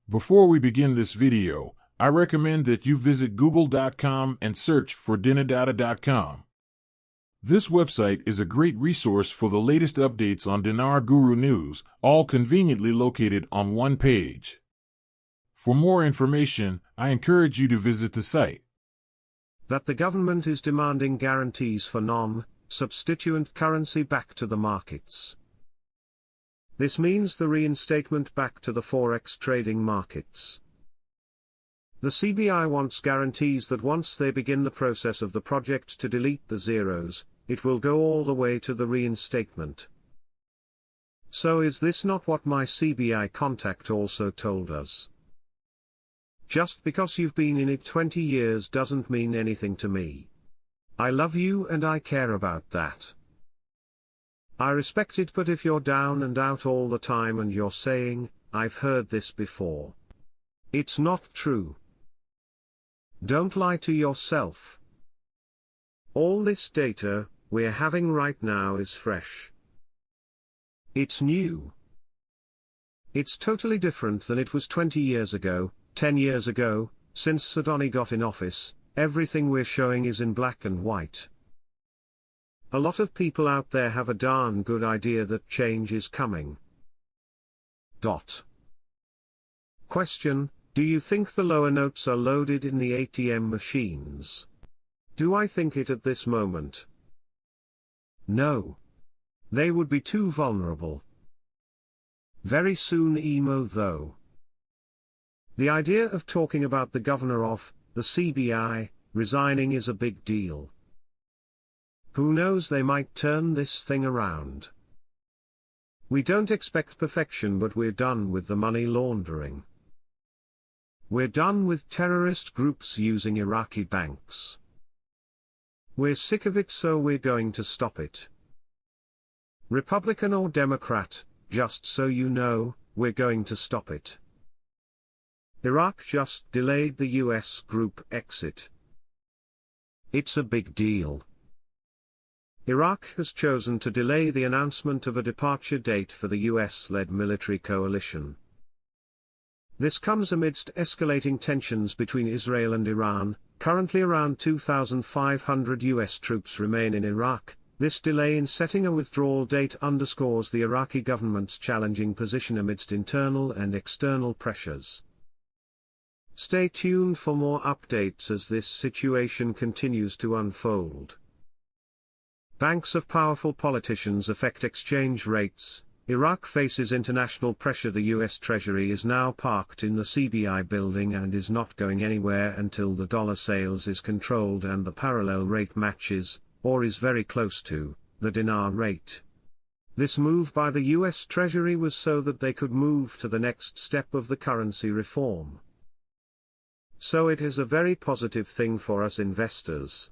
Before we begin this video, I recommend that you visit google.com and search for dinadata.com. This website is a great resource for the latest updates on Dinar Guru news, all conveniently located on one page. For more information, I encourage you to visit the site. That the government is demanding guarantees for non-substituent currency back to the markets. This means the reinstatement back to the forex trading markets. The CBI wants guarantees that once they begin the process of the project to delete the zeros, it will go all the way to the reinstatement. So is this not what my CBI contact also told us? Just because you've been in it 20 years doesn't mean anything to me. I love you and I care about that. I respect it, but if you're down and out all the time and you're saying, "I've heard this before," it's not true. Don't lie to yourself. All this data we're having right now is fresh. It's new. It's totally different than it was 20 years ago, 10 years ago. Since Sudani got in office, everything we're showing is in black and white. A lot of people out there have a darn good idea that change is coming. Question: do you think the lower notes are loaded in the ATM machines? Do I think it at this moment? No. They would be too vulnerable. Very soon though. The idea of talking about the governor of the CBI resigning is a big deal. Who knows, they might turn this thing around. We don't expect perfection, but we're done with the money laundering. We're done with terrorist groups using Iraqi banks. We're sick of it, so we're going to stop it. Republican or Democrat, just so you know, we're going to stop it. Iraq just delayed the US group exit. It's a big deal. Iraq has chosen to delay the announcement of a departure date for the US-led military coalition. This comes amidst escalating tensions between Israel and Iran. Currently around 2,500 US troops remain in Iraq. This delay in setting a withdrawal date underscores the Iraqi government's challenging position amidst internal and external pressures. Stay tuned for more updates as this situation continues to unfold. Banks of powerful politicians affect exchange rates. Iraq faces international pressure. The US Treasury is now parked in the CBI building and is not going anywhere until the dollar sales is controlled and the parallel rate matches, or is very close to, the dinar rate. This move by the US Treasury was so that they could move to the next step of the currency reform. So it is a very positive thing for us investors.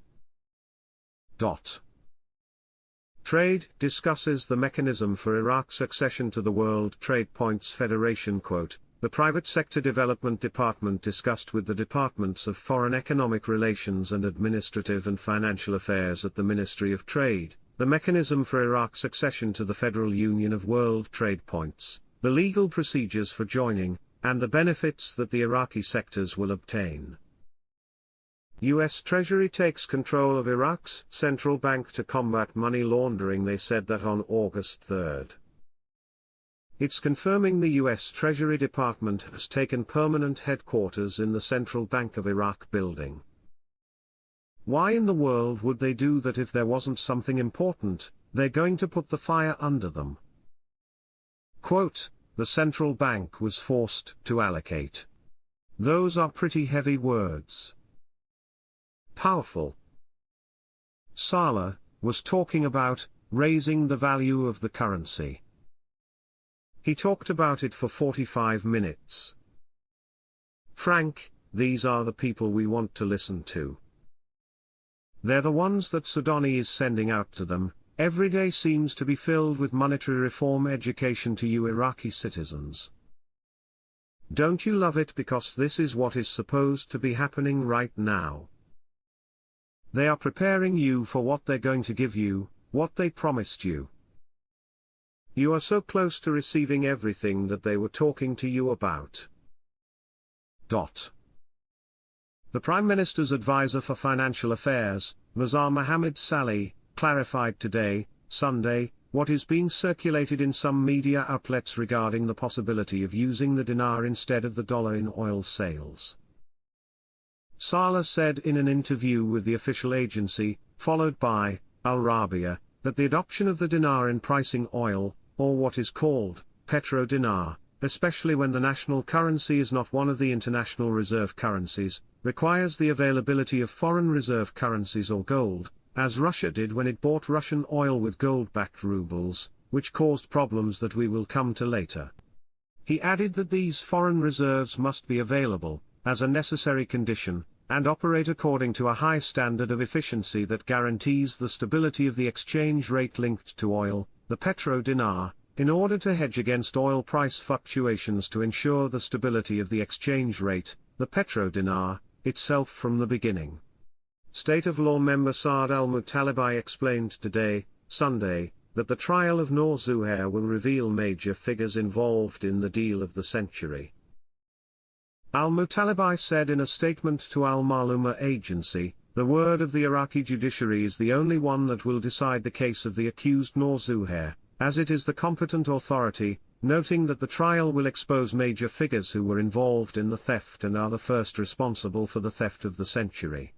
Trade discusses the mechanism for Iraq's accession to the World Trade Points Federation. The Private Sector Development Department discussed with the Departments of Foreign Economic Relations and Administrative and Financial Affairs at the Ministry of Trade, the mechanism for Iraq's accession to the Federal Union of World Trade Points, the legal procedures for joining, and the benefits that the Iraqi sectors will obtain. US Treasury takes control of Iraq's central bank to combat money laundering. They said that on August 3. It's confirming the US Treasury Department has taken permanent headquarters in the Central Bank of Iraq building. Why in the world would they do that if there wasn't something important? They're going to put the fire under them. Quote, the central bank was forced to allocate. Those are pretty heavy words. Powerful. Saleh was talking about raising the value of the currency. He talked about it for 45 minutes. Frank, these are the people we want to listen to. They're the ones that Sudani is sending out to them. Every day seems to be filled with monetary reform education to you Iraqi citizens. Don't you love it? Because this is what is supposed to be happening right now. They are preparing you for what they're going to give you, what they promised you. You are so close to receiving everything that they were talking to you about. The Prime Minister's advisor for financial affairs, Mazhar Mohammed Salih, clarified today, Sunday, what is being circulated in some media outlets regarding the possibility of using the dinar instead of the dollar in oil sales. Salih said in an interview with the official agency, followed by Al Rabia, that the adoption of the dinar in pricing oil, or what is called petro-dinar, especially when the national currency is not one of the international reserve currencies, requires the availability of foreign reserve currencies or gold, as Russia did when it bought Russian oil with gold-backed rubles, which caused problems that we will come to later. He added that these foreign reserves must be available, as a necessary condition, and operate according to a high standard of efficiency that guarantees the stability of the exchange rate linked to oil, the petro-dinar, in order to hedge against oil price fluctuations to ensure the stability of the exchange rate, the petro-dinar, itself from the beginning. State of Law member Saad al-Mutalibi explained today, Sunday, that the trial of Noor Zuhair will reveal major figures involved in the deal of the century. Al-Mutalibi said in a statement to Al-Maluma agency, the word of the Iraqi judiciary is the only one that will decide the case of the accused Noor Zuhair, as it is the competent authority, noting that the trial will expose major figures who were involved in the theft and are the first responsible for the theft of the century.